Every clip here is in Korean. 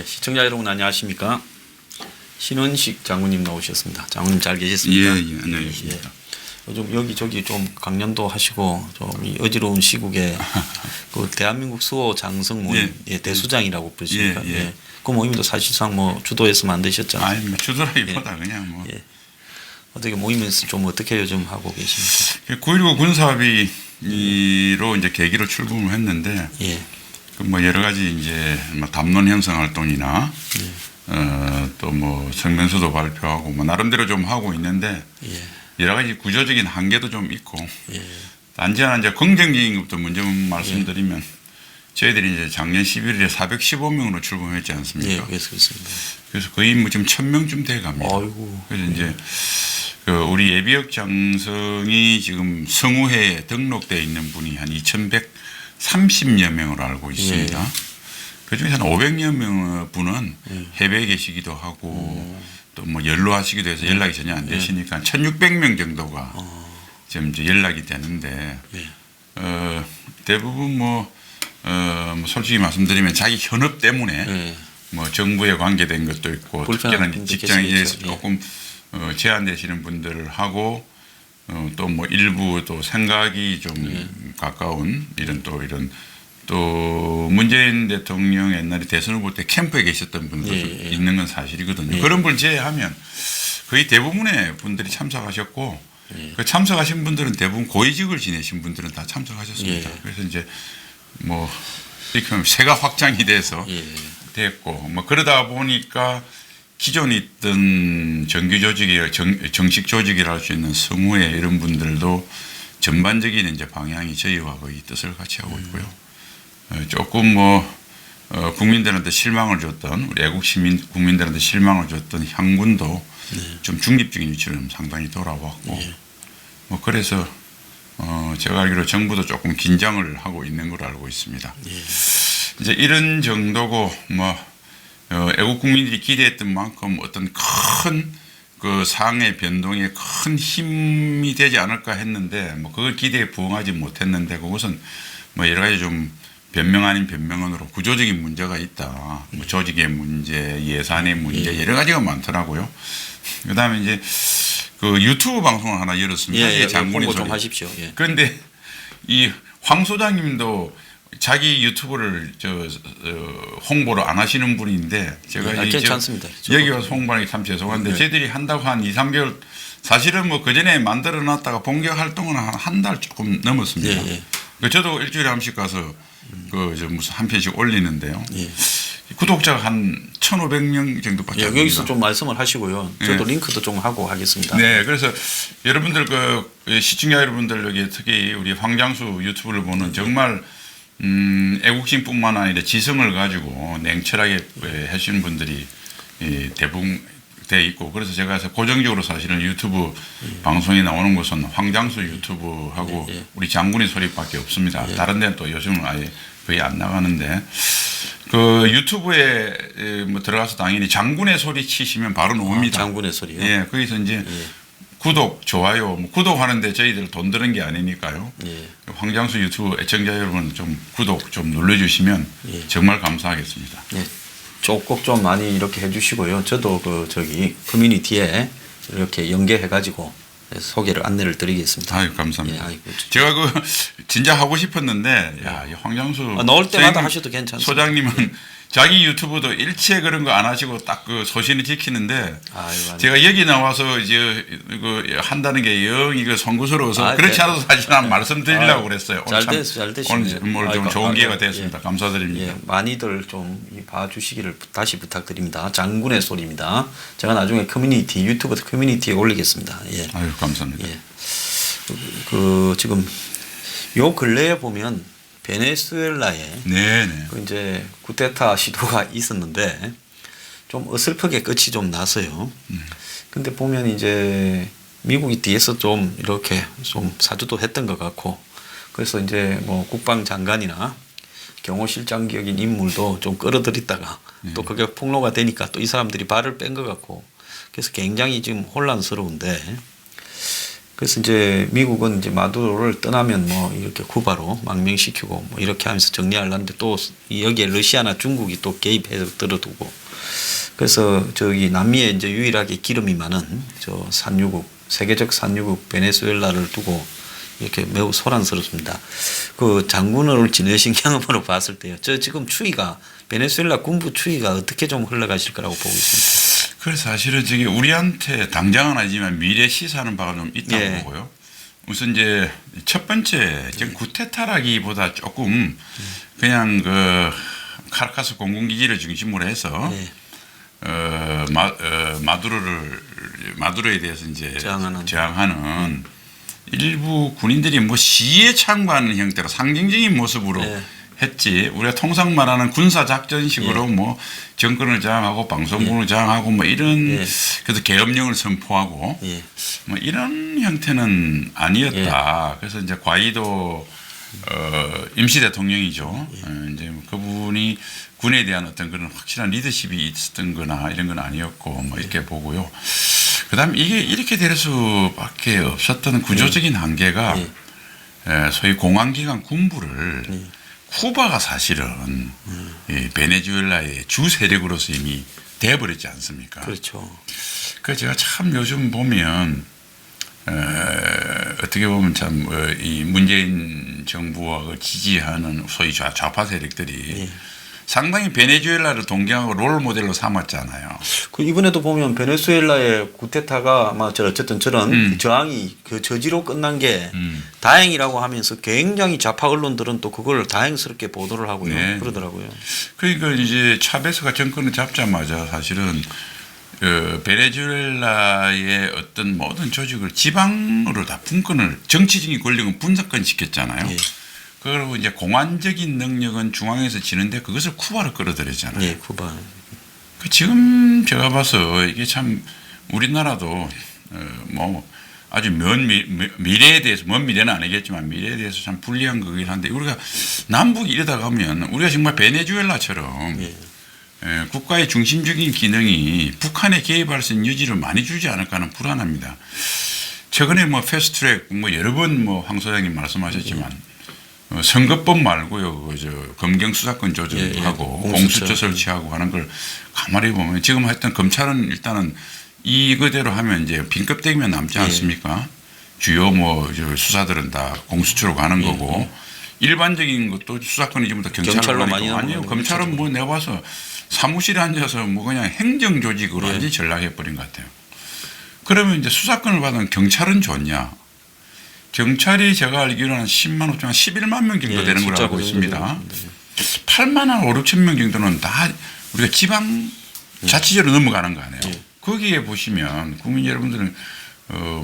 시청자 여러분 안녕하십니까? 신원식 장군님 나오셨습니다. 장군님 잘 계셨습니까? 예, 안녕하십니까. 요즘 여기저기 좀 강연도 하시고 좀 이 어지러운 시국에 그 대한민국 수호 장성모임 대수장이라고 부르십니까? 그 모임도 사실상 뭐 주도해서 만드셨잖아요. 아니, 뭐 주도라기보다 그냥 뭐. 어떻게 모임에서 좀 어떻게 요즘 하고 계십니까? 9.19 군사합의로 이제 계기로 출범을 했는데, 그 뭐 여러 가지 이제 뭐 담론 형성 활동이나, 또 뭐 성명서도 발표하고 뭐 나름대로 좀 하고 있는데, 여러 가지 구조적인 한계도 좀 있고, 단지 하나 이제 긍정적인 것부터 먼저 말씀드리면, 저희들이 이제 작년 11일에 415명으로 출범했지 않습니까? 그래서 거의 뭐 지금 1000명쯤 돼 갑니다. 그래서 이제 그 우리 예비역 장성이 지금 성우회에 등록되어 있는 분이 한 2130여 명으로 알고 있습니다. 그중에 한 500여 명 분은 해외에 계시기도 하고 또 뭐 연로하시기도 해서 연락이 전혀 안 되시니까 1600명 정도가 지금 이제 연락이 되는데 대부분 뭐 솔직히 말씀드리면 자기 현업 때문에 뭐 정부에 관계된 것도 있고 특별한 직장에 조금 제한되시는 분들하고 또 뭐 일부 또 생각이 좀 가까운 이런 또 문재인 대통령 옛날에 대선 후보 때 캠프에 계셨던 분들도 있는 건 사실이거든요. 그런 분을 제외하면 거의 대부분의 분들이 참석하셨고 그 참석하신 분들은 대부분 고위직을 지내신 분들은 다 참석하셨습니다. 그래서 이제 뭐 이렇게 하면 세가 확장이 돼서 됐고 뭐 그러다 보니까 기존에 있던 정규 조직이 정식 조직이라 할 수 있는 성우회 이런 분들도 전반적인 이제 방향이 저희와 거의 뜻을 같이 하고 있고요. 조금 뭐 국민들한테 실망을 줬던 우리 애국 시민 국민들한테 실망을 줬던 향군도 좀 중립적인 위치로 상당히 돌아왔고 뭐 그래서 제가 알기로 정부도 조금 긴장을 하고 있는 걸로 알고 있습니다. 이제 이런 정도고 뭐 애국 국민들이 기대했던 만큼 어떤 큰 그 상의 변동에 큰 힘이 되지 않을까 했는데 뭐 그걸 기대에 부응하지 못했는데 그것은 뭐 여러 가지 좀 변명 아닌 변명으로 구조적인 문제가 있다. 뭐 조직의 문제, 예산의 문제 여러 가지가 많더라고요. 그다음에 이제 그 유튜브 방송을 하나 열었습니다. 장군의 소리. 좀 하십시오. 그런데 이 황 소장님도 자기 유튜브를 홍보를 안 하시는 분인데 제가 괜찮습니다. 여기 와서 홍보하기 참 죄송한데 저희들이 한다고 한 2, 3개월 사실은 뭐 그전에 만들어 놨다가 본격 활동은 한 달 조금 넘었습니다. 저도 일주일에 한 번씩 가서 무슨 한 편씩 올리는데요. 구독자가 한 1,500명 정도밖에 안 됩니다. 여기서 좀 말씀을 하시고요. 저도 링크도 좀 하고 하겠습니다. 네, 그래서 여러분들 시청자 여러분들 여기 특히 우리 황장수 유튜브를 보는 정말 애국심뿐만 아니라 지성을 가지고 냉철하게 하시는 분들이 대부분 돼 있고 그래서 제가 고정적으로 사실은 유튜브 방송에 나오는 것은 황장수 유튜브하고 우리 장군의 소리밖에 없습니다. 다른 데는 또 요즘은 아예 거의 안 나가는데 그 유튜브에 뭐 들어가서 당연히 장군의 소리 치시면 바로 나옵니다. 장군의 소리요? 거기서 이제 구독, 좋아요, 뭐 구독하는데 저희들 돈 드는 게 아니니까요. 황장수 유튜브 애청자 여러분 좀 구독 좀 눌러주시면 정말 감사하겠습니다. 꼭 좀 많이 이렇게 해주시고요. 저도 커뮤니티에 이렇게 연계해가지고 소개를 안내를 드리겠습니다. 아유, 감사합니다. 제가 진짜 하고 싶었는데 이 황장수 나올 때마다 하셔도 괜찮습니다. 소장님은 자기 유튜브도 일체 그런 거 안 하시고 딱 그 소신을 지키는데 제가 여기 나와서 이제 한다는 게 영 이거 송구스러워서 그렇지 않아도 사실 난 말씀드리려고 그랬어요. 잘 되시네요. 오늘 좀 좋은 기회가 되었습니다. 감사드립니다. 많이들 좀 봐주시기를 다시 부탁드립니다. 장군의 소리입니다. 제가 나중에 유튜브 커뮤니티에 올리겠습니다. 아유, 감사합니다. 지금 요 근래에 보면 베네수엘라에 이제 쿠데타 시도가 있었는데 좀 어설프게 끝이 좀 났어요. 근데 보면 이제 미국이 뒤에서 좀 이렇게 좀 사주도 했던 것 같고 그래서 이제 뭐 국방장관이나 경호실장격인 인물도 좀 끌어들였다가 또 그게 폭로가 되니까 또 이 사람들이 발을 뺀 것 같고 그래서 굉장히 지금 혼란스러운데 그래서 이제 미국은 이제 마두로를 떠나면 뭐 이렇게 쿠바로 망명시키고 뭐 이렇게 하면서 정리하려는데 또 여기에 러시아나 중국이 또 개입해서 들어두고 그래서 저기 남미에 이제 유일하게 기름이 많은 저 산유국, 세계적 산유국 베네수엘라를 두고 이렇게 매우 소란스럽습니다. 그 장군을 지내신 경험으로 봤을 때요. 저 지금 추이가 베네수엘라 군부 추이가 어떻게 좀 흘러가실 거라고 보고 있습니다. 그래서 사실은 저기 우리한테 당장은 아니지만 미래 시사하는 바가 좀 있다고 예. 보고요. 우선 이제 첫 번째 지금 구테타라기보다 조금 그냥 그 카라카스 공군기지를 중심으로 해서 마두로에 대해서 이제 저항하는 일부 군인들이 뭐 시위에 참가하는 형태로 상징적인 모습으로 했지. 우리가 통상 말하는 군사 작전식으로 뭐 정권을 저항하고 방송국을 저항하고 뭐 이런 그래서 계엄령을 선포하고 뭐 이런 형태는 아니었다. 그래서 이제 과이도 임시 대통령이죠. 이제 그분이 군에 대한 어떤 그런 확실한 리더십이 있었던 거나 이런 건 아니었고 뭐 이렇게 보고요. 그다음 이게 이렇게 될 수밖에 없었던 구조적인 한계가 소위 공안기관 군부를 쿠바가 사실은 이 베네수엘라의 주 세력으로서 이미 돼버렸지 않습니까? 그렇죠. 그래서 제가 참 요즘 보면 어떻게 보면 참 이 문재인 정부와 그 지지하는 소위 좌파 세력들이 상당히 베네수엘라를 동경하고 롤 모델로 삼았잖아요. 그 이번에도 보면 베네수엘라의 구테타가 아마 어쨌든 저런 저항이 그 저지로 끝난 게 다행이라고 하면서 굉장히 좌파 언론들은 또 그걸 다행스럽게 보도를 하고요. 그러더라고요. 그러니까 이제 차베스가 정권을 잡자마자 사실은 베네수엘라의 어떤 모든 조직을 지방으로 다 분권을 정치적인 권력은 분산권 시켰잖아요. 그리고 이제 공안적인 능력은 중앙에서 지는데 그것을 쿠바로 끌어들였잖아요. 쿠바. 지금 제가 봐서 이게 참 우리나라도 뭐 아주 먼 미래에 대해서 먼 미래는 아니겠지만 미래에 대해서 참 불리한 거긴 한데 우리가 남북이 이러다 가면 우리가 정말 베네수엘라처럼 국가의 중심적인 기능이 북한에 개입할 수 있는 여지를 많이 주지 않을까 하는 불안합니다. 최근에 뭐 패스트트랙 뭐 여러 번 뭐 황 소장님 말씀하셨지만 선거법 말고요, 검경 수사권 조정하고 공수처 설치하고 하는 걸 가만히 보면 지금 하여튼 검찰은 일단은 이거대로 하면 이제 빈껍데기만 남지 않습니까? 주요 뭐 수사들은 다 공수처로 가는 거고 일반적인 것도 수사권이 지금부터 경찰로 많이 아니요, 검찰은 뭐 내가 봐서 사무실에 앉아서 뭐 그냥 행정 조직으로 완전히 전락해 버린 것 같아요. 그러면 이제 수사권을 받은 경찰은 좋냐? 경찰이 제가 알기로는 10만 5천, 11만 명 정도 되는 걸로 알고 있습니다. 8만 한 5, 6천 명 정도는 다 우리가 지방 자치제로 넘어가는 거 아니에요. 거기에 보시면 국민 여러분들은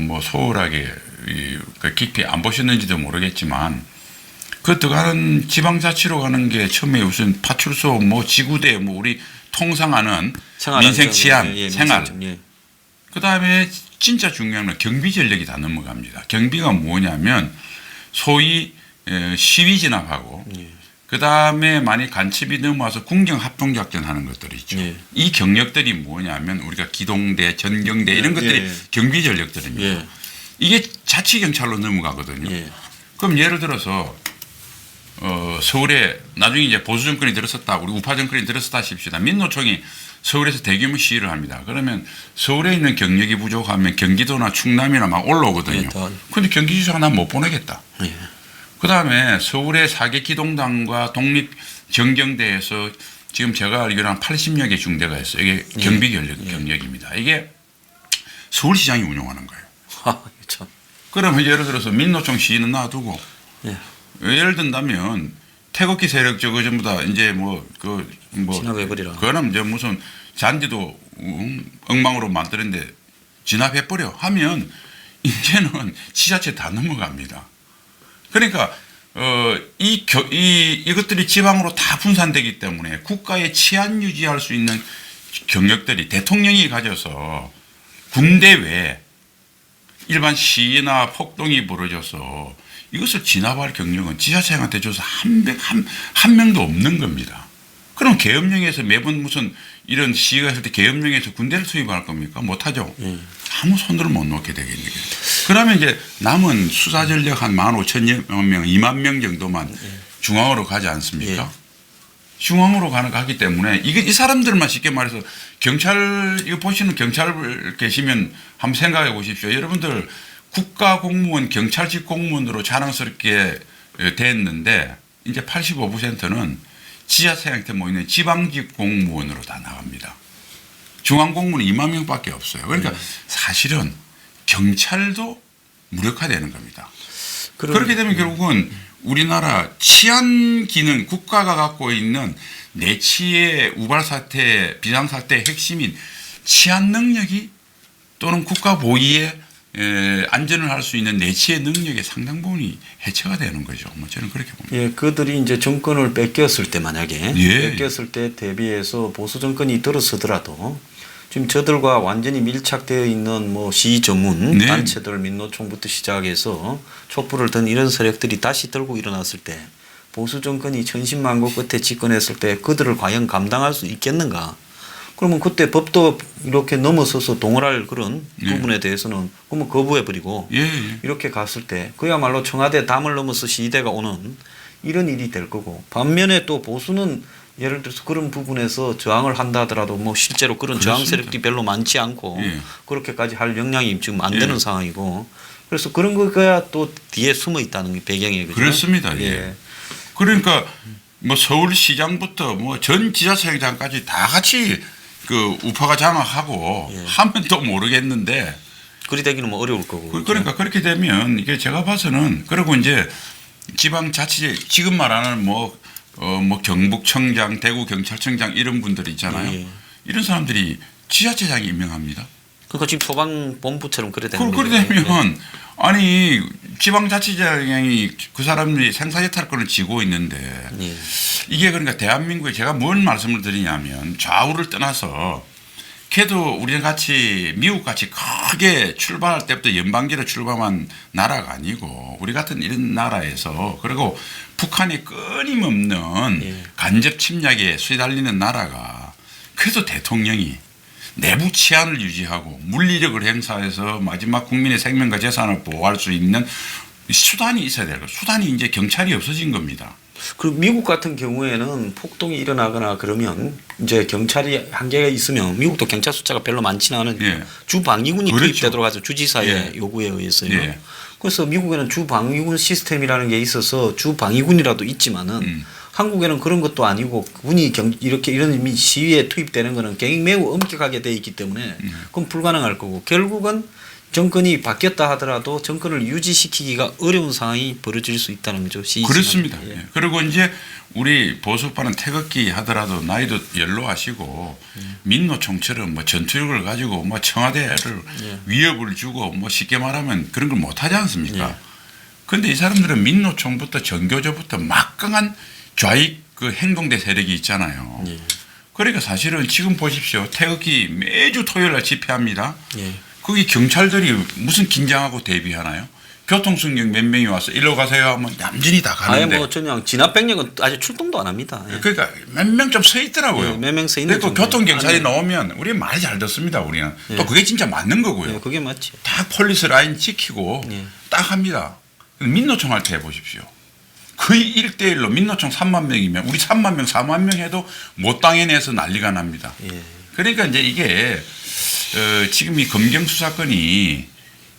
뭐 소홀하게 깊이 안 보셨는지도 모르겠지만 그 들어가는 지방자치로 가는 게 처음에 무슨 파출소 뭐 지구대 뭐 우리 통상하는 민생 치안 생활 그 다음에 진짜 중요한 건 경비 전력이 다 넘어갑니다. 경비가 뭐냐면 소위 시위 진압하고 그 다음에 많이 간첩이 넘어와서 군경 합동작전 하는 것들이 있죠. 이 경력들이 뭐냐면 우리가 기동대, 전경대 이런 것들이 경비 전력들입니다. 이게 자치경찰로 넘어가거든요. 그럼 예를 들어서 서울에 나중에 이제 보수 정권이 들었었다, 우리 우파 정권이 들었었다 싶시다. 민노총이 서울에서 대규모 시위를 합니다. 그러면 서울에 있는 경력이 부족하면 경기도나 충남이나 막 올라오거든요. 그런데 경기지사가 난 못 보내겠다. 그 다음에 서울의 4개 기동단과 독립정경대에서 지금 제가 알기로 한 80여 개 중대가 있어요. 이게 경비 경력입니다. 이게 서울시장이 운영하는 거예요. 그러면 예를 들어서 민노총 시위는 놔두고 예를 든다면 태극기 세력 저거 전부 다 이제 진압해버리라. 그거는 이제 무슨 잔디도 엉망으로 만드는데 진압해버려 하면 이제는 지자체 다 넘어갑니다. 그러니까 이것들이 지방으로 다 분산되기 때문에 국가의 치안 유지할 수 있는 경력들이 대통령이 가져서 군대 외에 일반 시위나 폭동이 벌어져서 이것을 진압할 경력은 지자체한테 줘서 한 명도 없는 겁니다. 그럼 계엄령에서 매번 무슨 이런 시위가 있을 때 계엄령에서 군대를 투입할 겁니까? 못하죠. 아무 손들을 못 놓게 되겠네요. 그러면 이제 남은 수사 전력 한 15,000명, 2만 명 정도만 중앙으로 가지 않습니까? 중앙으로 가기 때문에 이 사람들만 쉽게 말해서 경찰 이거 보시는 경찰 계시면 한번 생각해 보십시오. 여러분들 국가 공무원 경찰직 공무원으로 자랑스럽게 됐는데 이제 85%는 지자체 모이는 지방직 공무원으로 다 나갑니다. 중앙 공무원은 2만 명밖에 없어요. 그러니까 사실은 경찰도 무력화되는 겁니다. 그렇게 되면 결국은 우리나라 치안 기능 국가가 갖고 있는 내치의 우발 사태, 비상 사태의 핵심인 치안 능력이 또는 국가 보위의 안전을 할 수 있는 내치의 능력의 상당 부분이 해체가 되는 거죠. 뭐 저는 그렇게 봅니다. 예, 그들이 이제 정권을 뺏겼을 때 만약에 뺏겼을 때 대비해서 보수 정권이 들어서더라도 지금 저들과 완전히 밀착되어 있는 뭐 시위 전문 단체들 민노총부터 시작해서 촛불을 든 이런 세력들이 다시 들고 일어났을 때 보수 정권이 천신만고 끝에 집권했을 때 그들을 과연 감당할 수 있겠는가? 그러면 그때 법도 이렇게 넘어서서 동원할 그런 부분에 대해서는 그러면 거부해버리고 이렇게 갔을 때 그야말로 청와대 담을 넘어서 시대가 오는 이런 일이 될 거고 반면에 또 보수는 예를 들어서 그런 부분에서 저항을 한다 하더라도 뭐 실제로 그런 저항 세력들이 별로 많지 않고 그렇게까지 할 역량이 지금 안 되는 상황이고 그래서 그런 거가 또 뒤에 숨어 있다는 게 배경이거든요. 그렇습니다. 그러니까 뭐 서울시장부터 뭐 전 지자체장까지 다 같이 그 우파가 장악하고 하면 또 모르겠는데 그리 되기는 뭐 어려울 거고. 그러니까 그렇게 되면 이게 제가 봐서는 그리고 이제 지방자치제 지금 말하는 뭐 경북청장, 대구경찰청장 이런 분들이 있잖아요. 이런 사람들이 지자체장이 임명합니다. 그러니까 지금 소방본부처럼 그래 되는 거죠. 그래 되면 아니 지방자치장이 그 사람들이 생사재탈권을 쥐고 있는데 이게 그러니까 대한민국에 제가 뭔 말씀을 드리냐면 좌우를 떠나서 걔도 우리랑 같이 미국 같이 크게 출발할 때부터 연방기로 출발한 나라가 아니고 우리 같은 이런 나라에서 그리고 북한이 끊임없는 간접 침략에 시달리는 나라가 그래도 대통령이 내부 치안을 유지하고 물리력을 행사해서 마지막 국민의 생명과 재산을 보호할 수 있는 수단이 있어야 돼요. 수단이 이제 경찰이 없어진 겁니다. 그리고 미국 같은 경우에는 폭동이 일어나거나 그러면 이제 경찰이 한계가 있으면 미국도 경찰 숫자가 별로 많지는 않은 주방위군이 투입되도록 하죠. 주지사의 요구에 의해서요. 그래서 미국에는 주방위군 시스템이라는 게 있어서 주방위군이라도 있지만은 한국에는 그런 것도 아니고 군이 이렇게 이런 시위에 투입되는 거는 굉장히 매우 엄격하게 돼 있기 때문에 그건 불가능할 거고 결국은 정권이 바뀌었다 하더라도 정권을 유지시키기가 어려운 상황이 벌어질 수 있다는 거죠. 그렇습니다. 그리고 이제 우리 보수파는 태극기 하더라도 나이도 연로하시고 민노총처럼 뭐 전투력을 가지고 뭐 청와대를 위협을 주고 뭐 쉽게 말하면 그런 걸 못하지 않습니까? 그런데 이 사람들은 민노총부터 전교조부터 막강한 좌익 그 행동대 세력이 있잖아요. 그러니까 사실은 지금 보십시오. 태극기 매주 토요일 날 집회합니다. 거기 경찰들이 무슨 긴장하고 대비하나요? 교통승객 몇 명이 와서 일로 가세요 하면 얌전히 다 가는데. 아예 뭐 그냥 진압병력은 아직 출동도 안 합니다. 그러니까 몇 명 좀 서 있더라고요. 몇 명 서 있는. 또 교통경찰이 나오면 우리 말이 잘 듣습니다. 우리는 또 그게 진짜 맞는 거고요. 그게 맞지. 다 폴리스 라인 지키고 딱 합니다. 민노총 할 때 해보십시오. 거의 1대1로 민노총 3만 명이면 우리 3만 명, 4만 명 해도 못 당해내서 난리가 납니다. 그러니까 이제 이게 지금 이 검경 수사건이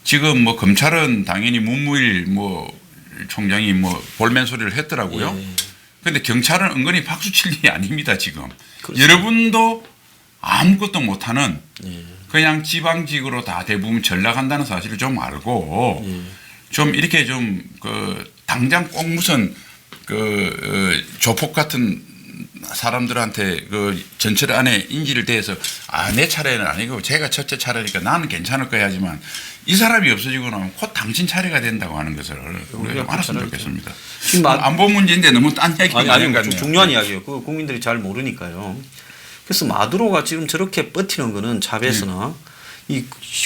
지금 뭐 검찰은 당연히 문무일 뭐 총장이 뭐 볼멘 소리를 했더라고요. 그런데 경찰은 은근히 박수 칠 일이 아닙니다 지금. 여러분도 아무것도 못하는 그냥 지방직으로 다 대부분 전락한다는 사실을 좀 알고 좀 이렇게 좀 그 당장 꼭 무슨 그 조폭 같은 사람들한테 그 전철 안에 인지를 대해서 내 차례는 아니고 제가 첫째 차례니까 나는 괜찮을 거야 하지만 이 사람이 없어지고 나면 곧 당신 차례가 된다고 하는 것을 우리가 좀 알았으면 좋겠습니다. 안보 문제인데 너무 딴 얘기 아니 중요한 이야기예요. 그 국민들이 잘 모르니까요. 그래서 마두로가 지금 저렇게 버티는 거는 자베스나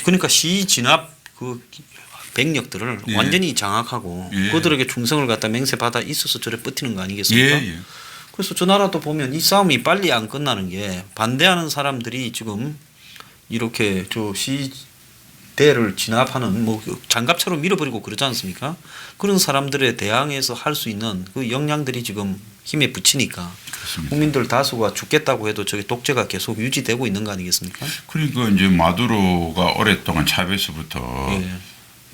그러니까 시 진압 그 백력들을 완전히 장악하고 그들에게 충성을 갖다 맹세받아 있어서 저래 버티는 거 아니겠습니까? 그래서 저 나라도 보면 이 싸움이 빨리 안 끝나는 게 반대하는 사람들이 지금 이렇게 저 대를 진압하는 뭐 장갑차로 밀어버리고 그러지 않습니까? 그런 사람들에 대항해서 할 수 있는 그 역량들이 지금 힘에 붙이니까 그렇습니다. 국민들 다수가 죽겠다고 해도 저기 독재가 계속 유지되고 있는 거 아니겠습니까? 그러니까 이제 마두로가 오랫동안 차베스부터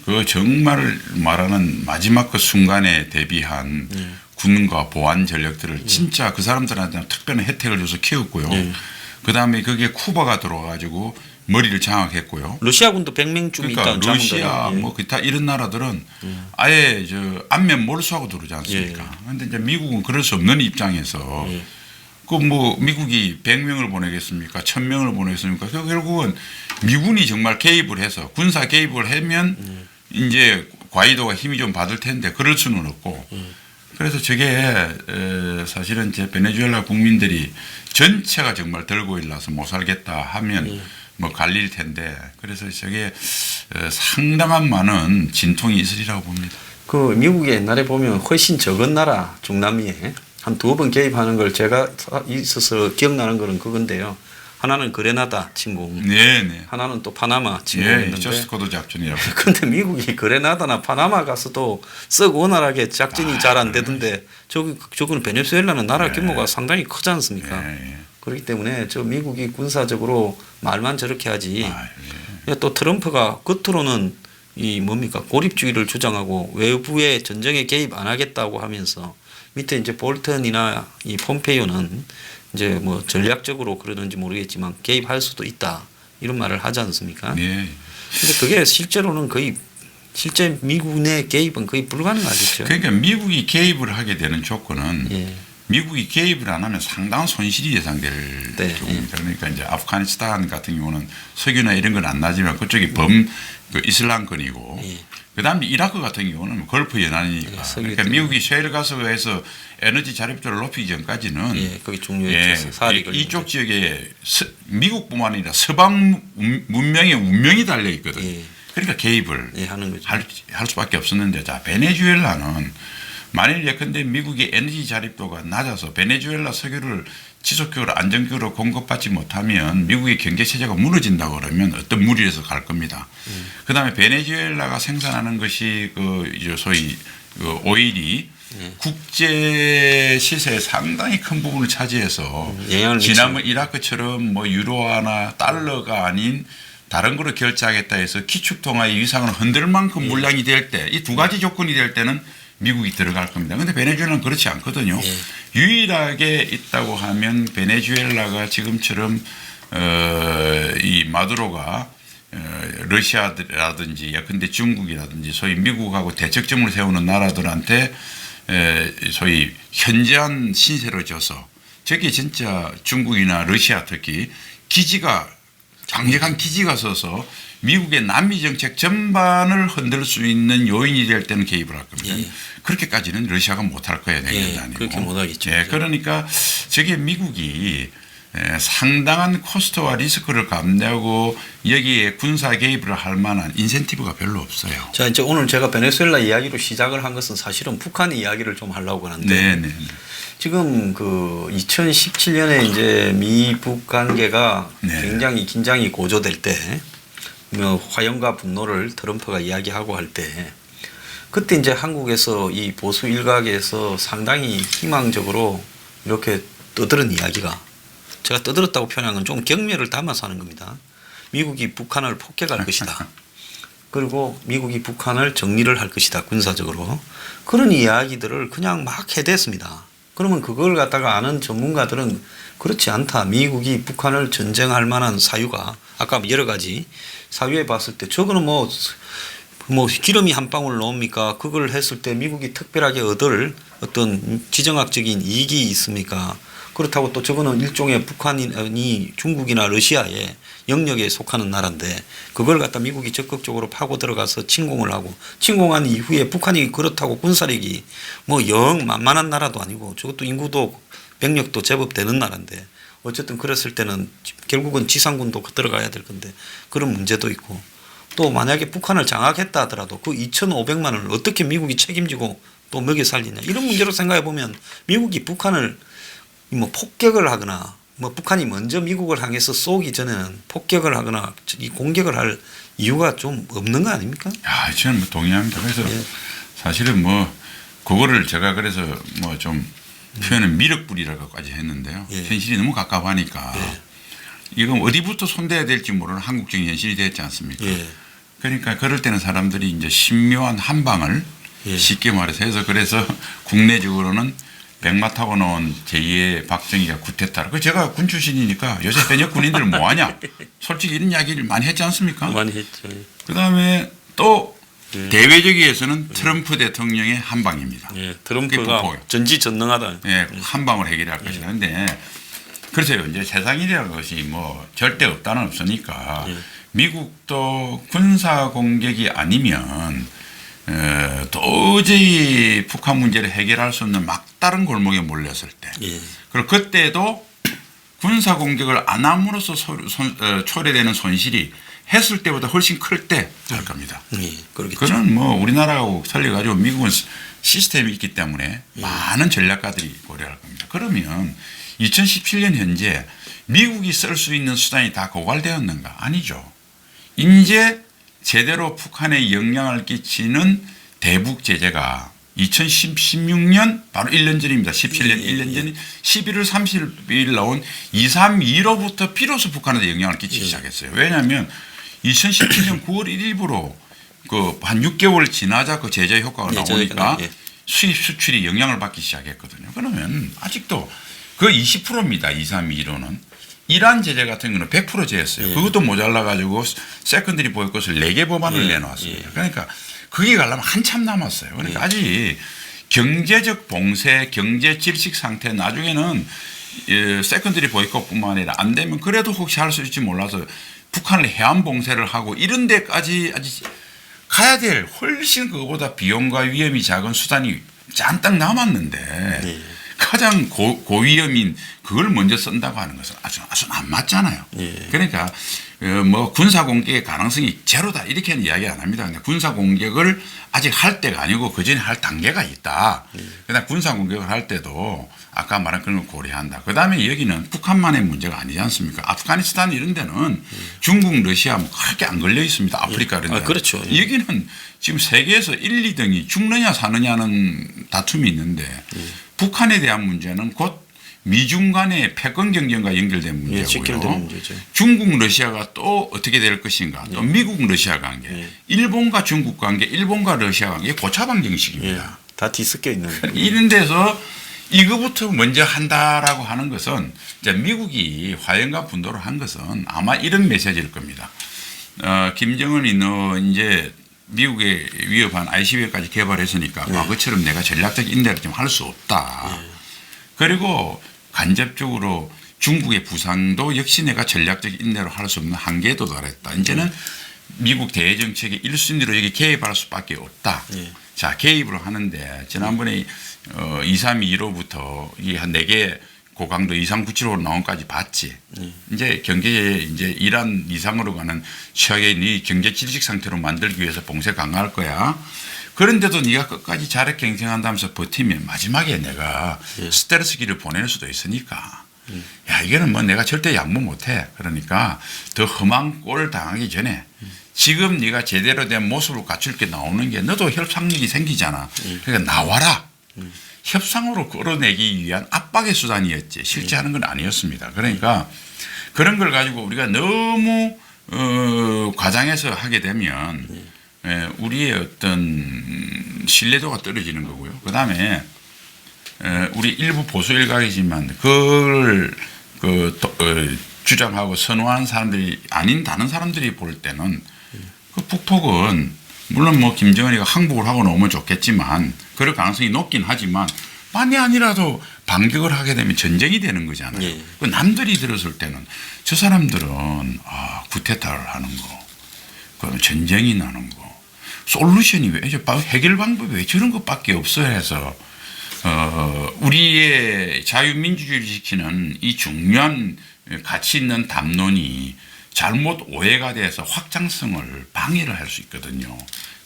그 정말 말하는 마지막 그 순간에 대비한 군과 보안 전력들을 진짜 그 사람들한테 특별한 혜택을 줘서 키웠고요. 그다음에 그게 쿠바가 들어와가지고 머리를 장악했고요. 러시아군도 100명쯤 그러니까 있다는 러시아 뭐 기타 이런 나라들은 아예 저 안면 몰수하고 들어오지 않습니까? 그런데 이제 미국은 그럴 수 없는 입장에서 그 뭐 미국이 100명을 보내겠습니까? 1000명을 보내겠습니까? 결국은 미군이 정말 개입을 해서 군사 개입을 하면 이제 과이도가 힘이 좀 받을 텐데 그럴 수는 없고 그래서 저게 사실은 이제 베네수엘라 국민들이 전체가 정말 들고 일어나서 못 살겠다 하면 뭐 갈릴 텐데 그래서 저게 상당한 많은 진통이 있으리라고 봅니다. 그 미국이 옛날에 보면 훨씬 적은 나라 중남미에 한 2번 개입하는 걸 제가 있어서 기억나는 거는 그건데요. 하나는 그레나다 침공, 네네. 하나는 또 파나마 침공했는데. 저스코도 작전이라고. 근데 미국이 그레나다나 파나마 가서도 썩 원활하게 작전이 잘 안 되던데 저거는 베네수엘라는 나라 규모가 상당히 크지 않습니까? 그렇기 때문에 저 미국이 군사적으로 말만 저렇게 하지. 또 트럼프가 겉으로는 이 뭡니까 고립주의를 주장하고 외부의 전쟁에 개입 안 하겠다고 하면서 밑에 이제 볼턴이나 이 폼페이오는 이제 뭐 전략적으로 그러는지 모르겠지만 개입할 수도 있다 이런 말을 하지 않습니까? 네. 근데 그게 실제로는 거의 실제 미국 내 개입은 거의 불가능하겠죠. 그러니까 미국이 개입을 하게 되는 조건은 미국이 개입을 안 하면 상당한 손실이 예상될 쪽입니다. 그러니까 이제 아프가니스탄 같은 경우는 석유나 이런 건 안 나지만 그쪽이 그 이슬람권이고 그다음에 이라크 같은 경우는 걸프 연안이니까 그러니까 미국이 셰일 가스에서 에너지 자립도를 높이기 전까지는 그게 중요했죠. 이쪽 지역에 미국뿐만 아니라 서방 문명의 운명이 달려 있거든요. 그러니까 개입을 하는 거죠. 할 수밖에 없었는데 자 베네수엘라는 만일 예컨대 미국의 에너지 자립도가 낮아서 베네수엘라 석유를 지속적으로 안정적으로 공급받지 못하면 미국의 경제 체제가 무너진다고 그러면 어떤 무리에서 갈 겁니다. 그다음에 베네수엘라가 생산하는 것이 그 소위 그 오일이 국제 시세에 상당히 큰 부분을 차지해서 지난번 이라크처럼 뭐 유로화나 달러가 아닌 다른 거로 결제하겠다 해서 기축통화의 위상을 흔들 만큼 물량이 될 때 이 두 가지 조건이 될 때는 미국이 들어갈 겁니다. 그런데 베네수엘라는 그렇지 않거든요. 유일하게 있다고 하면 베네수엘라가 지금처럼 이 마두로가 러시아라든지 예컨대 중국이라든지 소위 미국하고 대척점을 세우는 나라들한테 소위 현저한 신세를 져서 저게 진짜 중국이나 러시아 특히 기지가 강력한 기지가 서서 미국의 남미 정책 전반을 흔들 수 있는 요인이 될 때는 개입을 할 겁니다. 그렇게까지는 러시아가 못할 거예요. 내년도 아니고. 그렇게 못하겠죠. 그러니까 저게 미국이 상당한 코스트와 리스크를 감내하고 여기에 군사 개입을 할 만한 인센티브가 별로 없어요. 자, 이제 오늘 제가 베네수엘라 이야기로 시작을 한 것은 사실은 북한 이야기를 좀 하려고 하는데 지금 그 2017년에 이제 미북 관계가 굉장히 긴장이 고조될 때 화염과 분노를 트럼프가 이야기하고 할 때 그때 이제 한국에서 이 보수 일각에서 상당히 희망적으로 이렇게 떠들은 이야기가 제가 떠들었다고 표현한 건 좀 경멸을 담아서 하는 겁니다. 미국이 북한을 폭격할 것이다. 그리고 미국이 북한을 정리를 할 것이다. 군사적으로. 그런 이야기들을 그냥 막 해댔습니다. 그러면 그걸 갖다가 아는 전문가들은 그렇지 않다. 미국이 북한을 전쟁할 만한 사유가 아까 여러 가지 사유에 봤을 때 저거는 뭐 기름이 한 방울 나옵니까? 그걸 했을 때 미국이 특별하게 얻을 어떤 지정학적인 이익이 있습니까? 그렇다고 또 저거는 일종의 북한이 중국이나 러시아의 영역에 속하는 나라인데 그걸 갖다 미국이 적극적으로 파고 들어가서 침공을 하고 침공한 이후에 북한이 그렇다고 군사력이 뭐 영 만만한 나라도 아니고 저것도 인구도 병력도 제법 되는 나라인데 어쨌든 그랬을 때는 결국은 지상군도 들어가야 될 건데 그런 문제도 있고 또 만약에 북한을 장악했다 하더라도 그 2,500만을 어떻게 미국이 책임지고 또 먹여 살리냐 이런 문제로 생각해 보면 미국이 북한을 뭐 폭격을 하거나 뭐 북한이 먼저 미국을 향해서 쏘기 전에는 폭격을 하거나 이 공격을 할 이유가 좀 없는 거 아닙니까? 야, 저는 뭐 동의합니다. 그래서 예. 사실은 뭐 그거를 제가 그래서 뭐 좀 표현은 미륵불이라고까지 했는데요. 예. 현실이 너무 갑갑하니까 예. 이건 어디부터 손대야 될지 모르는 한국적인 현실이 됐지 않습니까? 예. 그러니까 그럴 때는 사람들이 이제 신묘한 한방을 예. 쉽게 말해서 해서 그래서 국내적으로는 백마 타고 나온 제2의 박정희가 구태타. 그 제가 군 출신이니까 요새 현역 군인들은 뭐 하냐? 솔직히 이런 이야기를 많이 했지 않습니까? 많이 했죠. 그다음에 또 예. 대외적이에서는 트럼프 대통령의 한방입니다. 예. 트럼프가 전지전능하다. 예, 한방을 해결할 것이다. 그런데 그래서요, 이제 세상이라는 것이 뭐 절대 없다는 없으니까 예. 미국도 군사 공격이 아니면 도저히 북한 문제를 해결할 수 없는 막다른 골목에 몰렸을 때, 예. 그리고 그때도 군사 공격을 안 함으로써 초래되는 손실이 했을 때보다 훨씬 클 때 할 겁니다. 예. 그렇겠죠. 그런 뭐 우리나라하고 틀려가지고 미국은 시스템이 있기 때문에 많은 전략가들이 고려할 겁니다. 그러면 2017년 현재 미국이 쓸 수 있는 수단이 다 고갈되었는가? 아니죠. 이제 제대로 북한에 영향을 끼치는 대북 제재가 2016년 바로 1년 전입니다. 17년 1년 전 11월 30일 나온 232로부터 비로소 북한에 영향을 끼치기 시작했어요. 왜냐하면 2017년 9월 1일부로 그 한 6개월 지나자 그 제재 효과가 나오니까 수입 수출이 영향을 받기 시작했거든요. 그러면 아직도 그 20%입니다. 232로는. 이란 제재 같은 경우는 100% 제였어요. 그것도 모자라 가지고 세컨드리 보이콧을 4개 법안을 내놓았습니다. 그러니까 그게 가려면 한참 남았어요. 그러니까 아직 경제적 봉쇄, 경제 질식 상태 나중에는 세컨드리 보이콧뿐만 아니라 안 되면 그래도 혹시 할 수 있을지 몰라서 북한을 해안 봉쇄를 하고 이런 데까지 아직 가야 될 훨씬 그거보다 비용과 위험이 작은 수단이 잔뜩 남았는데 가장 고위험인 그걸 먼저 쓴다고 하는 것은 아주 안 맞잖아요. 그러니까 뭐 군사 공격의 가능성이 제로다 이렇게는 이야기 안 합니다. 근데 군사 공격을 아직 할 때가 아니고 그 전에 할 단계가 있다. 그다음 군사 공격을 할 때도 아까 말한 그런 걸 고려한다. 그다음에 여기는 북한만의 문제가 아니지 않습니까? 아프가니스탄 이런 데는 중국, 러시아 뭐 그렇게 안 걸려 있습니다. 아프리카 이런 데는. 그렇죠. 여기는 지금 세계에서 1, 2등이 죽느냐 사느냐는 다툼이 있는데 북한에 대한 문제는 곧 미중 간의 패권 경쟁과 연결된 문제고요. 중국, 러시아가 또 어떻게 될 것인가. 또 미국, 러시아 관계, 일본과 중국 관계, 일본과 러시아 관계 고차방 정식입니다. 다 뒤섞여 있는. 이런 데서 이거부터 먼저 한다라고 하는 것은 이제 미국이 화염과 분도를 한 것은 아마 이런 메시지일 겁니다. 김정은이 너 이제 미국에 위협한 ICBM까지 개발했으니까 과거처럼 내가 전략적 인내를 좀 할 수 없다. 그리고 간접적으로 중국의 부상도 역시 내가 전략적 인내로 할 수 없는 한계에 도달했다. 이제는 미국 대외 정책의 1순위로 여기 개입할 수밖에 없다. 자, 개입을 하는데 지난번에 2325부터 이 한 4개 고강도 2397호로 나온까지 봤지. 이제 경제에 이제 이란 이상으로 가는 최악의 네 경제 질식 상태로 만들기 위해서 봉쇄 강화할 거야. 그런데도 네가 끝까지 자력 경쟁한다면서 버티면 마지막에 내가 스텔스기를 보낼 수도 있으니까. 야, 이거는 뭐 내가 절대 양보 못해. 그러니까 더 험한 꼴을 당하기 전에 지금 네가 제대로 된 모습을 갖출 게 나오는 게 너도 협상력이 생기잖아. 그러니까 나와라. 협상으로 끌어내기 위한 압박의 수단이었지 실제 하는 건 아니었습니다. 그러니까 그런 걸 가지고 우리가 너무 과장해서 하게 되면 우리의 어떤 신뢰도가 떨어지는 거고요. 그다음에 우리 일부 보수 일각이지만 그걸 주장하고 선호하는 사람들이 아닌 다른 사람들이 볼 때는 그 북폭은 물론 뭐 김정은이가 항복을 하고 나오면 좋겠지만 그럴 가능성이 높긴 하지만 만이 아니라도 반격을 하게 되면 전쟁이 되는 거잖아요. 그 남들이 들었을 때는 저 사람들은 구테타를 하는 거, 그럼 전쟁이 나는 거, 솔루션이 왜 해결 방법이 왜 저런 것밖에 없어 해서 우리의 자유민주주의를 지키는 이 중요한 가치 있는 담론이 잘못 오해가 돼서 확장성을 방해를 할 수 있거든요.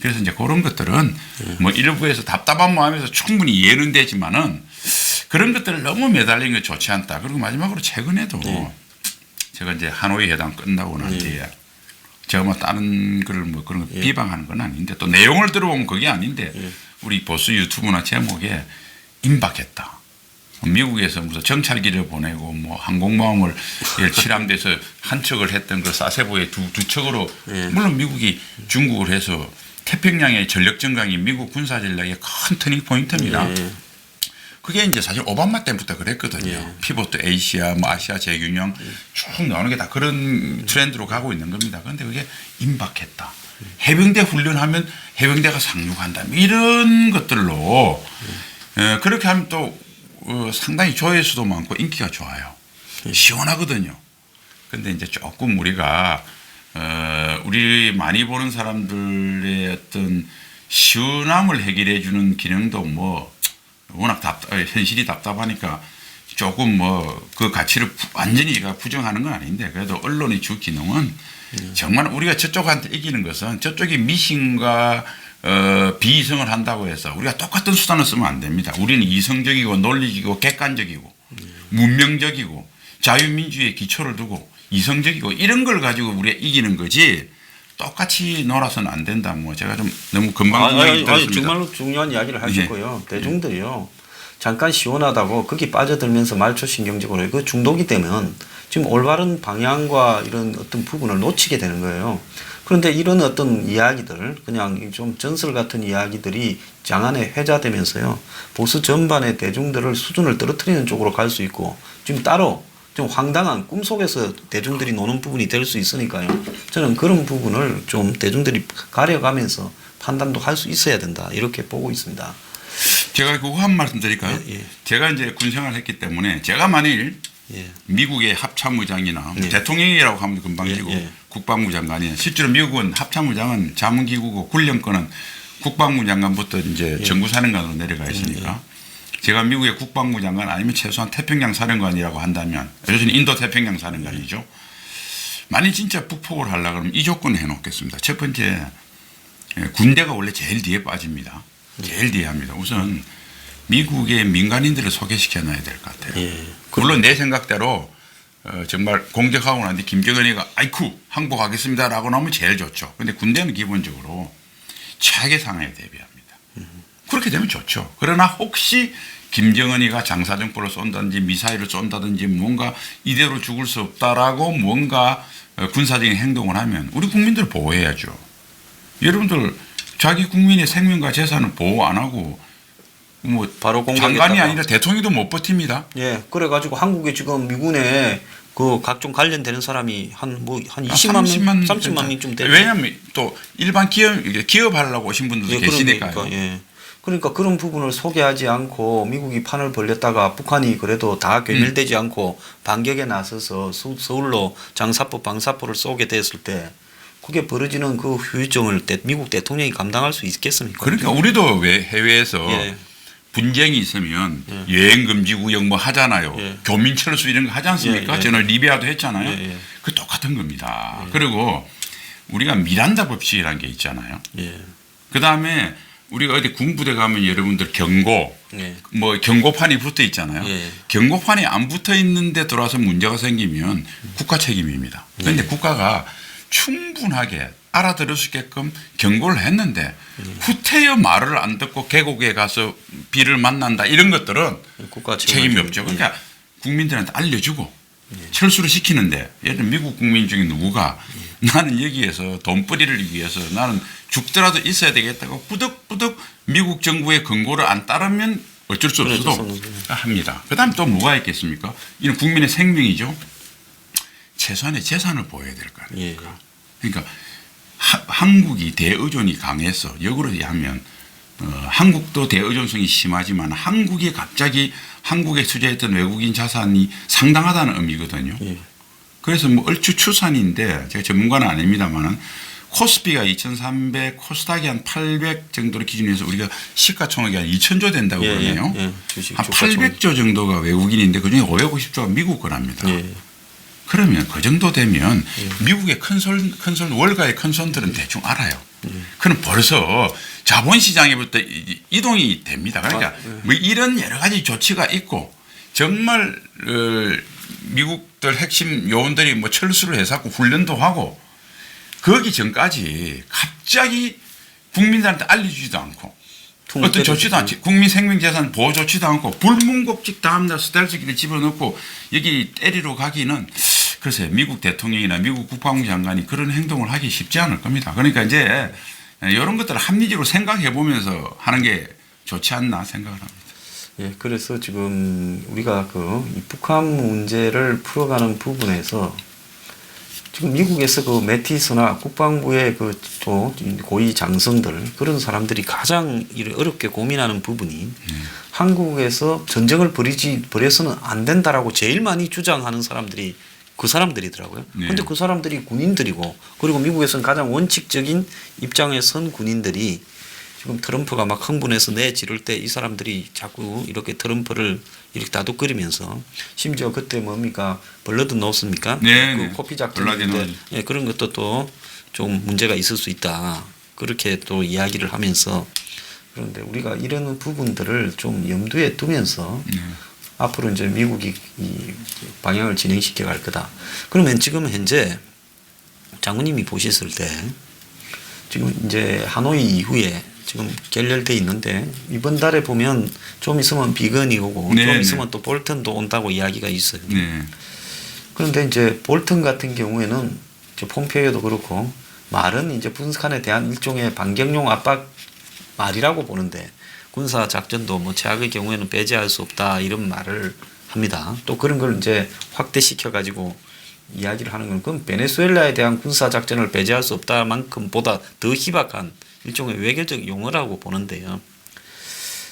그래서 이제 그런 것들은 뭐 일부에서 답답한 마음에서 충분히 이해는 되지만은 그런 것들을 너무 매달리는 게 좋지 않다. 그리고 마지막으로 최근에도 제가 이제 하노이 회담 끝나고 난 뒤에 제가 뭐 다른 거를 뭐 그런 거 비방하는 건 아닌데 또 내용을 들어보면 그게 아닌데 우리 보수 유튜브나 제목에 임박했다. 미국에서 무슨 정찰기를 보내고 뭐 항공모함을 칠함돼서 한 척을 했던 그 사세보의 두 척으로 물론 미국이 중국을 해서 태평양의 전력 증강이 미국 군사 전략의 큰 터닝 포인트입니다. 그게 이제 사실 오바마 때부터 그랬거든요. 피보트 에이시아, 뭐 아시아 재균형 쭉 나오는 게 다 그런 트렌드로 가고 있는 겁니다. 그런데 그게 임박했다. 해병대 훈련하면 해병대가 상륙한다. 이런 것들로 그렇게 하면 또 상당히 조회수도 많고 인기가 좋아요. 시원하거든요. 근데 이제 조금 우리가 우리 많이 보는 사람들의 어떤 시원함을 해결해 주는 기능도 뭐 워낙 현실이 답답하니까 조금 뭐 그 가치를 완전히 제가 부정하는 건 아닌데 그래도 언론의 주 기능은 정말 우리가 저쪽한테 이기는 것은 저쪽이 미신과 비이성을 한다고 해서 우리가 똑같은 수단을 쓰면 안 됩니다. 우리는 이성적이고 논리적이고 객관적이고 문명적이고 자유민주의 기초를 두고 이성적이고 이런 걸 가지고 우리가 이기는 거지 똑같이 놀아서는 안 된다. 뭐 제가 좀 너무 금방 아니 정말로 중요한 이야기를 하셨고요. 대중들이요. 잠깐 시원하다고 거기 빠져들면서 말초신경적으로 그 중독이 되면 지금 올바른 방향과 이런 어떤 부분을 놓치게 되는 거예요. 그런데 이런 어떤 이야기들 그냥 좀 전설 같은 이야기들이 장안에 회자되면서요. 보수 전반의 대중들을 수준을 떨어뜨리는 쪽으로 갈 수 있고 지금 따로 좀 황당한 꿈속에서 대중들이 노는 부분이 될 수 있으니까요. 저는 그런 부분을 좀 대중들이 가려가면서 판단도 할 수 있어야 된다. 이렇게 보고 있습니다. 제가 그거 한 말씀 드릴까요? 제가 이제 군 생활을 했기 때문에 제가 만일 미국의 합참의장이나 대통령이라고 하면 금방 지고 국방부 장관이 실제로 미국은 합참의장은 자문기구고 군령권은 국방부 장관부터 이제 정부사령관으로 내려가 있으니까 제가 미국의 국방부 장관 아니면 최소한 태평양 사령관이라고 한다면 요즘 인도 태평양 사령관이죠. 만일 진짜 북폭을 하려고 그러면 이 조건을 해놓겠습니다. 첫 번째 군대가 원래 제일 뒤에 빠집니다. 제일 뒤에 합니다. 우선 미국의 민간인들을 소개시켜 놔야 될 것 같아요. 물론 내 생각대로 정말 공격하고 난 뒤 김정은이가 아이쿠 항복하겠습니다 라고 나오면 제일 좋죠. 그런데 군대는 기본적으로 최악의 상황에 대비합니다. 그렇게 되면 좋죠. 그러나 혹시 김정은이가 장사정포를 쏜다든지 미사일을 쏜다든지 뭔가 이대로 죽을 수 없다라고 뭔가 군사적인 행동을 하면 우리 국민들을 보호해야죠. 여러분들 자기 국민의 생명과 재산을 보호 안 하고 뭐 바로 장관이 아니라 대통령도 못 버팁니다. 예, 그래가지고 한국에 지금 미군에 그 각종 관련되는 사람이 한 20만 명, 30만 명쯤 되죠. 왜냐하면 또 일반 기업하려고 오신 분들도 계시니까요. 그러니까 그런 부분을 소개하지 않고 미국이 판을 벌렸다가 북한이 그래도 다 괴멸되지 않고 반격에 나서서 서울로 장사포 방사포를 쏘게 됐을 때 그게 벌어지는 그 후유증을 미국 대통령이 감당할 수 있겠습니까? 그러니까 우리도 왜 해외에서 분쟁이 있으면 여행 금지 구역 뭐 하잖아요. 교민 철수 이런 거 하지 않습니까? 저는 리비아도 했잖아요. 그 똑같은 겁니다. 그리고 우리가 미란다 법칙이라는 게 있잖아요. 그다음에 우리가 어디 군부대 가면 여러분들 경고 뭐 경고판이 붙어 있잖아요. 경고판이 안 붙어 있는데 들어와서 문제가 생기면 국가 책임입니다. 그런데 국가가 충분하게 알아들을 수 있게끔 경고를 했는데 후퇴의 말을 안 듣고 계곡에 가서 비를 만난다 이런 것들은 국가 책임이 없죠. 그러니까 국민들한테 알려주고 철수를 시키는데 예를 들어 미국 국민 중에 누구가 나는 여기에서 돈벌이를 위해서 나는 죽더라도 있어야 되겠다고 부득부득 미국 정부의 권고를 안 따르면 어쩔 수 없어도 합니다. 그다음 또 뭐가 있겠습니까? 이는 국민의 생명이죠. 최소한의 재산을 보여야 될 거 아닙니까? 그러니까 한국이 대의존이 강해서 역으로 하면 한국도 대의존성이 심하지만 한국이 갑자기 한국에 투자했던 외국인 자산이 상당하다는 의미거든요. 그래서 뭐 얼추 추산인데 제가 전문가는 아닙니다만은 코스피가 2,300, 코스닥이 한 800 정도를 기준으로 해서 우리가 시가총액이 한 2,000조 된다고 그러네요. 한 800조 정도가 외국인인데 그중에 550조가 미국 거랍니다. 그러면 그 정도 되면 미국의 큰손 월가의 큰손들은 대충 알아요. 그럼 벌써 자본시장에부터 이동이 됩니다. 그러니까 뭐 이런 여러 가지 조치가 있고 정말 미국들 핵심 요원들이 뭐 철수를 해서 훈련도 하고 거기 전까지 갑자기 국민들한테 알려주지도 않고 어떤 조치도 않지. 국민 생명재산 보호 조치도 않고 불문곡직 다음날 스텔스기를 집어넣고 여기 때리러 가기는 글쎄 미국 대통령이나 미국 국방부 장관이 그런 행동을 하기 쉽지 않을 겁니다. 그러니까 이제 이런 것들을 합리적으로 생각해 보면서 하는 게 좋지 않나 생각을 합니다. 예, 그래서 지금 우리가 이 북한 문제를 풀어가는 부분에서 지금 미국에서 매티스나 국방부의 또 고위 장성들 그런 사람들이 가장 어렵게 고민하는 부분이 한국에서 전쟁을 벌여서는 안 된다라고 제일 많이 주장하는 사람들이 그 사람들이더라고요. 그런데 그 사람들이 군인들이고 그리고 미국에서는 가장 원칙적인 입장에 선 군인들이 지금 트럼프가 막 흥분해서 지를 때 이 사람들이 자꾸 이렇게 트럼프를 이렇게 다독거리면서 심지어 그때 뭡니까 블러드 노스입니까? 그 코피 작전인데 예, 그런 것도 또 좀 문제가 있을 수 있다. 그렇게 또 이야기를 하면서 그런데 우리가 이런 부분들을 좀 염두에 두면서 앞으로 이제 미국이 이 방향을 진행시켜 갈 거다. 그러면 지금 현재 장군님이 보셨을 때 지금 이제 하노이 이후에 지금 결렬돼 있는데 이번 달에 보면 좀 있으면 비건이 오고 좀 있으면 또 볼턴도 온다고 이야기가 있어요. 그런데 이제 볼턴 같은 경우에는 이제 폼페이오도 그렇고 말은 이제 북한에 대한 일종의 반격용 압박 말이라고 보는데 군사 작전도 뭐 최악의 경우에는 배제할 수 없다 이런 말을 합니다. 또 그런 걸 이제 확대시켜 가지고 이야기를 하는 건 그건 베네수엘라에 대한 군사 작전을 배제할 수 없다만큼보다 더 희박한 일종의 외교적 용어라고 보는데요.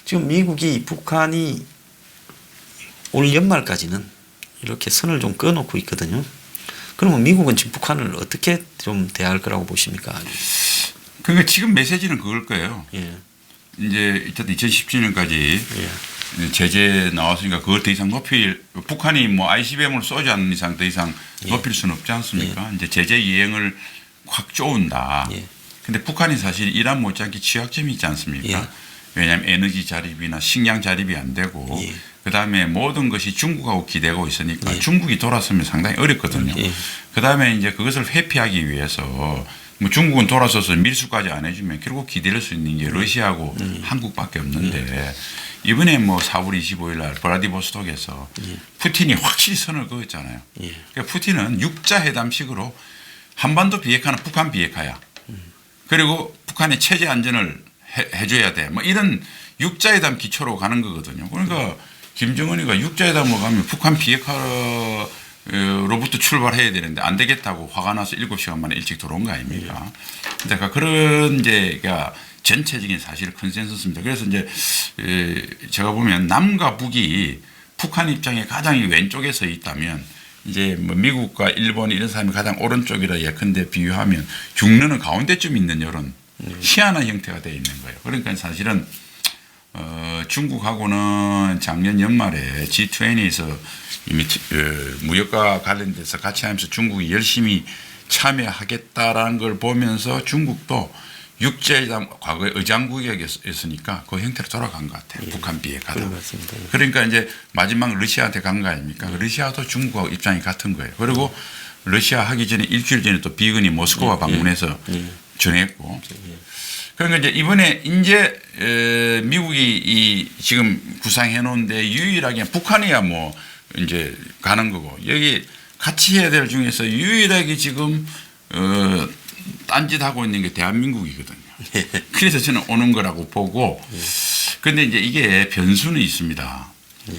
지금 미국이 북한이 올 연말까지는 이렇게 선을 좀 꺼놓고 있거든요. 그러면 미국은 지금 북한을 어떻게 좀 대할 거라고 보십니까? 그러니까 지금 메시지는 그걸 거예요. 예. 이제 2017년까지 제재 나왔으니까 그걸 더 이상 북한이 뭐 ICBM을 쏘지 않는 이상 더 이상 높일 수는 없지 않습니까? 이제 제재 이행을 확 쪼은다. 근데 북한이 사실 이란 못지않게 취약점이 있지 않습니까? 왜냐하면 에너지 자립이나 식량 자립이 안 되고 그다음에 모든 것이 중국하고 기대고 있으니까 중국이 돌아서면 상당히 어렵거든요. 그다음에 이제 그것을 회피하기 위해서 뭐 중국은 돌아서서 밀수까지 안 해주면 결국 기댈 수 있는 게 러시아하고 한국밖에 없는데 이번에 뭐 4월 25일 날 블라디보스톡에서 푸틴이 확실히 선을 그었잖아요. 그러니까 푸틴은 육자회담식으로 한반도 비핵화는 북한 비핵화야. 그리고 북한의 체제 안전을 해줘야 돼. 뭐 이런 육자회담 기초로 가는 거거든요. 그러니까 김정은이가 육자회담으로 가면 북한 비핵화로부터 출발해야 되는데 안 되겠다고 화가 나서 7시간 만에 일찍 들어온 거 아닙니까? 그러니까 그런 이제 전체적인 사실 컨센서스입니다. 그래서 이제 제가 보면 남과 북이 북한 입장에 가장 왼쪽에 서 있다면 이제 뭐 미국과 일본 이런 사람이 가장 오른쪽이라 예컨대 비유하면 중로는 가운데쯤 있는 이런 희한한 형태가 되어 있는 거예요. 그러니까 사실은 중국하고는 작년 연말에 G20에서 이미 무역과 관련돼서 같이 하면서 중국이 열심히 참여하겠다라는 걸 보면서 중국도 육제회담 과거에 의장국이었으니까 그 형태로 돌아간 것 같아요. 북한 비핵화다. 그러니까 이제 마지막 러시아한테 간 거 아닙니까? 러시아도 중국하고 입장이 같은 거예요. 그리고 러시아 하기 전에 일주일 전에 또 비건이 모스크바 방문해서 전했고. 그러니까 이제 이번에 이제 미국이 지금 구상해 놓은데 유일하게 북한이야 뭐 이제 가는 거고 여기 같이 해야 될 중에서 유일하게 지금 딴짓하고 있는 게 대한민국이거든요. 그래서 저는 오는 거라고 보고 그런데 이제 이게 변수는 있습니다.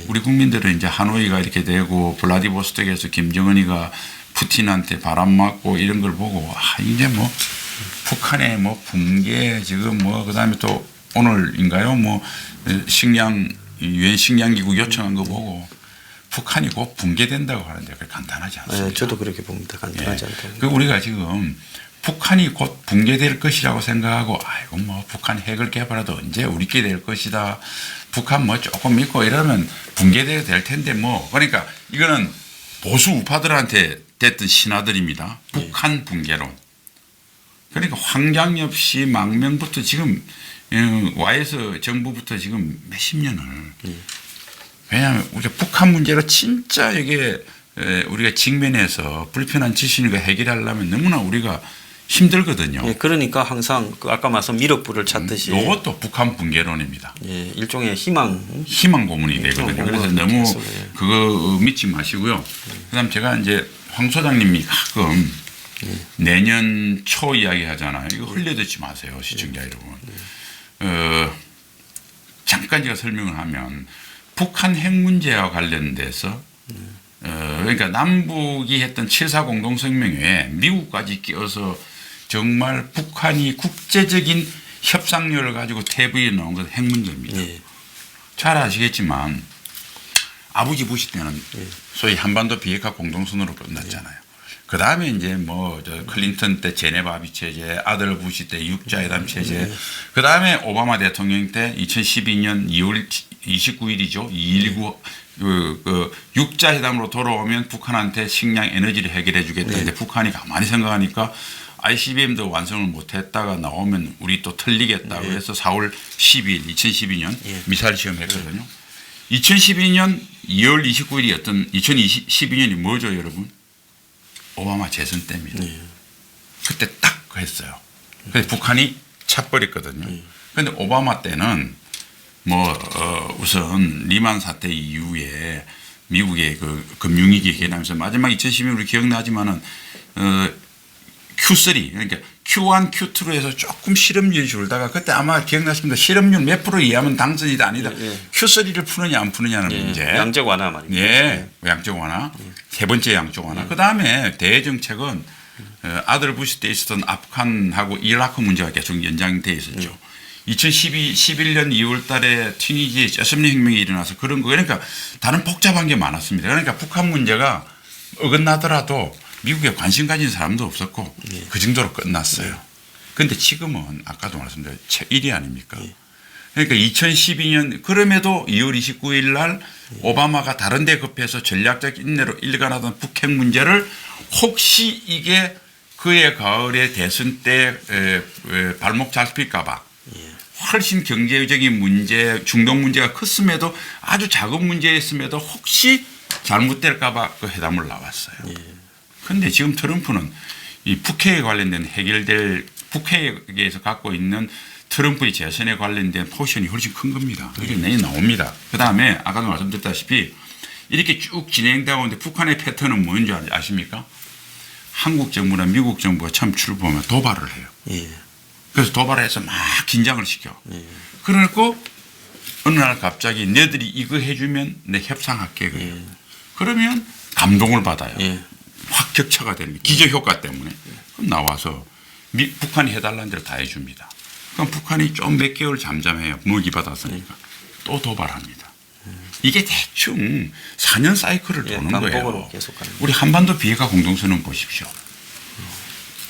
우리 국민들은 이제 하노이가 이렇게 되고 블라디보스톡에서 김정은이가 푸틴한테 바람 맞고 이런 걸 보고 이제 뭐 북한의 뭐 붕괴 지금 뭐 그다음에 또 오늘인가요 뭐 유엔 식량기구 요청한 거 보고 북한이 곧 붕괴된다고 하는데 그게 간단하지 않습니다. 저도 그렇게 봅니다. 간단하지 않다. 그 우리가 지금 북한이 곧 붕괴될 것이라고 생각하고 아이고 뭐 북한 핵을 개발해도 언제 우리께 될 것이다. 북한 뭐 조금 믿고 이러면 붕괴돼야 될 텐데 뭐 그러니까 이거는 보수 우파들한테 됐던 신화들입니다. 북한 붕괴론. 그러니까 황장엽 씨 망명부터 지금 YS 정부부터 지금 몇십 년을 왜냐하면 우리가 북한 문제로 진짜 이게 우리가 직면해서 불편한 지신을 해결하려면 너무나 우리가 힘들거든요. 예, 그러니까 항상 그 아까 말씀 미륵불을 찾듯이 이것도 북한 붕괴론입니다. 예, 일종의 희망 고문이 되거든요. 그래서 너무 그거 믿지 마시고요. 그다음 제가 이제 황 소장님이 가끔 내년 초 이야기 하잖아요. 이거 흘려듣지 마세요, 시청자 여러분. 잠깐 제가 설명을 하면 북한 핵 문제와 관련돼서 그러니까 남북이 했던 7.4 공동성명에 미국까지 끼어서 정말 북한이 국제적인 협상력을 가지고 태부에 나온 것은 핵 문제입니다. 예. 잘 아시겠지만 아버지 부시 때는 소위 한반도 비핵화 공동선언으로 끝났잖아요. 그 다음에 이제 뭐 저 클린턴 때 제네바 합의 체제, 아들 부시 때 육자회담 체제, 그 다음에 오바마 대통령 때 2012년 2월 29일이죠. 219 그 육자회담으로 돌아오면 북한한테 식량 에너지를 해결해 주겠다. 이제 북한이 가만히 생각하니까 ICBM도 완성을 못했다가 나오면 우리 또 틀리겠다고 해서 4월 12일 2012년 미사일 시험했거든요. 2012년 2월 29일이었던 2012년이 뭐죠, 여러분? 오바마 재선 때입니다. 그때 딱 했어요. 그래서 북한이 차버렸거든요. 그런데 오바마 때는 우선 리만 사태 이후에 미국의 그 금융위기 해결하면서 마지막 2012년 우리 기억나지만은 Q3 그러니까 Q1, Q2로 해서 조금 실업률이 줄다가 그때 아마 기억나십니다. 실업률 몇 프로 이하면 당선이다 아니다. Q3를 푸느냐 안 푸느냐는 문제. 양적 완화 말입니다. 예, 양적 완화. 세 번째 양적 완화. 그 다음에 대정책은 아들 부시 때 있었던 아프간하고 이라크 문제가 계속 연장돼 있었죠. 2011년 2월 달에 튀니지에 제스민 혁명이 일어나서 그런 거 그러니까 다른 복잡한 게 많았습니다. 그러니까 북한 문제가 어긋나더라도 미국에 관심 가진 사람도 없었고 그 정도로 끝났어요. 그런데 지금은 아까도 말씀드린 제1위 아닙니까? 그러니까 2012년 그럼에도 2월 29일 날 오바마가 다른 데 급해서 전략적 인내로 일관하던 북핵 문제를 혹시 이게 그해 가을에 대선 때 발목 잡힐까 봐 훨씬 경제적인 문제, 중동 문제가 컸음에도 아주 작은 문제였음에도 혹시 잘못될까 봐 그 회담을 나왔어요. 그런데 지금 트럼프는 이 북핵에 관련된 해결될 북핵에서 갖고 있는 트럼프의 재선에 관련된 포션이 훨씬 큰 겁니다. 그게 내일 나옵니다. 그 다음에 아까도 말씀드렸다시피 이렇게 쭉 진행되고 있는데 북한의 패턴은 뭔지 아십니까? 한국 정부나 미국 정부가 처음 출범하면 도발을 해요. 그래서 도발을 해서 막 긴장을 시켜. 그래놓고 어느 날 갑자기 너희들이 이거 해주면 내 협상할게. 그래요. 그러면 감동을 받아요. 확 격차가 되는 기저효과 때문에. 그럼 나와서 북한이 해달라는 대로 다 해줍니다. 그럼 북한이 좀 몇 개월 잠잠해요. 무기 받았으니까. 또 도발합니다. 이게 대충 4년 사이클을 도는 거예요. 우리 한반도 비핵화 공동선언 보십시오.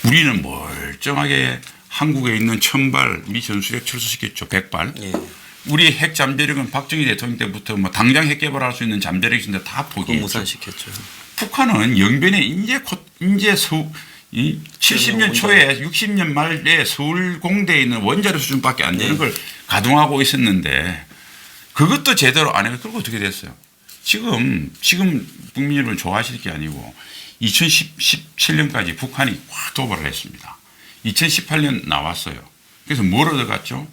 우리는 멀쩡하게 한국에 있는 1000발 미 전술핵 철수시켰죠. 100발. 우리 핵 잠재력은 박정희 대통령 때부터 뭐 당장 핵 개발할 수 있는 잠재력인데 다 포기했죠. 무산시켰죠. 북한은 영변에 인제 70년 초에 60년 말에 서울 공대에 있는 원자력 수준밖에 안 되는 걸 가동하고 있었는데 그것도 제대로 안 해요. 그리고 어떻게 됐어요? 지금 국민 여러분 좋아하실 게 아니고 2017년까지 북한이 확 도발을 했습니다. 2018년 나왔어요. 그래서 뭘 얻어갔죠?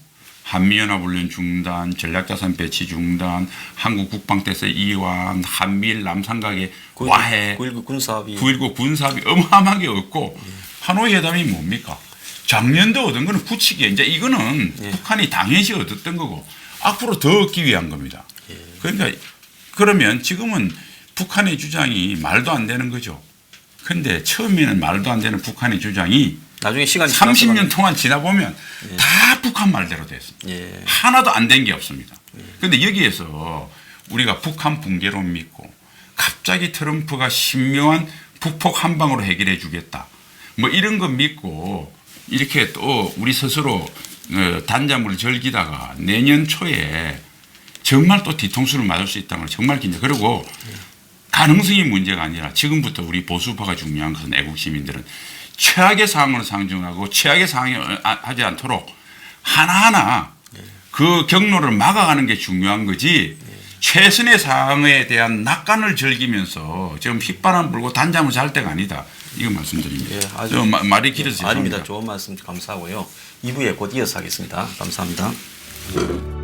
한미연합훈련 중단, 전략자산 배치 중단, 한국 국방태세 이완, 한미일 남삼각의 와해, 9.19 군사합의 어마어마하게 얻고 하노이 회담이 뭡니까? 작년도 얻은 거는 굳히기에 이제 이거는 북한이 당연시 얻었던 거고 앞으로 더 얻기 위한 겁니다. 그러니까 그러면 지금은 북한의 주장이 말도 안 되는 거죠. 그런데 처음에는 말도 안 되는 북한의 주장이 나중에 시간이 30년 동안 지나보면 다 북한 말대로 됐습니다. 하나도 안 된 게 없습니다. 그런데 여기에서 우리가 북한 붕괴론 믿고 갑자기 트럼프가 신묘한 북폭 한 방으로 해결해 주겠다. 뭐 이런 거 믿고 이렇게 또 우리 스스로 단잠을 즐기다가 내년 초에 정말 또 뒤통수를 맞을 수 있다는 걸 정말 긴장. 그리고 가능성이 문제가 아니라 지금부터 우리 보수파가 중요한 것은 애국 시민들은 최악의 상황으로 상정하고 최악의 상황이 하지 않도록 하나하나 그 경로를 막아가는 게 중요한 거지 최선의 상황에 대한 낙관을 즐기면서 지금 휘바람 불고 단잠을 잘 때가 아니다. 이거 말씀드립니다. 예, 아주 말이 길어서 아닙니다. 좋은 말씀 감사하고요. 2부에 곧 이어서 하겠습니다. 감사합니다.